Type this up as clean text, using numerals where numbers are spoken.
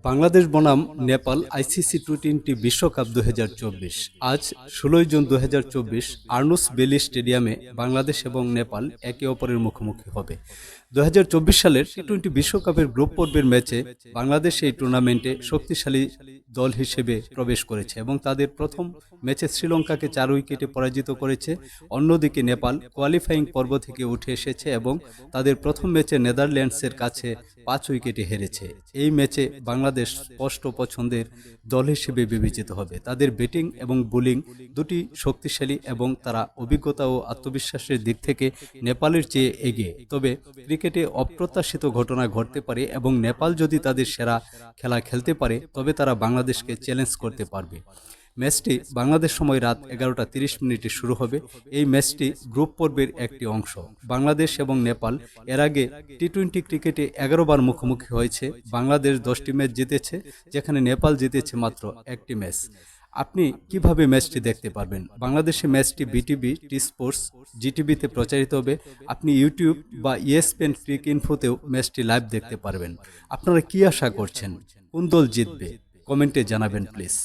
বাংলাদেশ বনাম Nepal ICC T20 বিশ্বকাপ 2024। আজ 16 জুন 2024 আর্নুস বেলি স্টেডিয়ামে বাংলাদেশ এবং নেপাল একে অপরের মুখোমুখি হবে। 2024 সালের টি20 বিশ্বকাপের গ্রুপ পর্বের ম্যাচে বাংলাদেশ এই টুর্নামেন্টে শক্তিশালী দল হিসেবে প্রবেশ করেছে এবং তাদের প্রথম ম্যাচে শ্রীলঙ্কাকে 4 উইকেটে পরাজিত করেছে। অন্যদিকে নেপাল কোয়ালিফাইং পর্ব থেকে উঠে এসেছে এবং তাদের প্রথম ম্যাচে নেদারল্যান্ডসের কাছে 5 উইকেটে হেরেছে। এই ম্যাচে বাংলাদেশ স্পষ্ট পছন্দের দল হিসেবে বিবেচিত হবে। তাদের ব্যাটিং এবং বোলিং দুটি শক্তিশালী এবং তারা অভিজ্ঞতা ও আত্মবিশ্বাসের দিক থেকে নেপালের চেয়ে এগিয়ে। তবে ক্রিকেটে অপ্রত্যাশিত ঘটনা ঘটতে পারে এবং নেপাল যদি তাদের সেরা খেলা খেলতে পারে তবে তারা বাংলাদেশকে চ্যালেঞ্জ করতে পারবে। ম্যাচটি বাংলাদেশ সময় রাত 11:30 শুরু হবে। এই ম্যাচটি গ্রুপ পর্বের একটি অংশ। বাংলাদেশ এবং নেপাল এর আগে টি20 ক্রিকেটে 11 বার মুখোমুখি হয়েছে। বাংলাদেশ 10টি ম্যাচ জিতেছে, যেখানে নেপাল জিতেছে মাত্র 1টি ম্যাচ। আপনি কিভাবে ম্যাচটি দেখতে পারবেন? বাংলাদেশে ম্যাচটি বিটিভি, টি স্পোর্টস, জিটিভিতে প্রচারিত হবে। আপনি ইউটিউব বা ESPN ক্রিক ইনফোতেও ম্যাচটি লাইভ দেখতে পারবেন। আপনারা কি আশা করছেন? কোন দল জিতবে? কমেন্টে জানাবেন প্লিজ।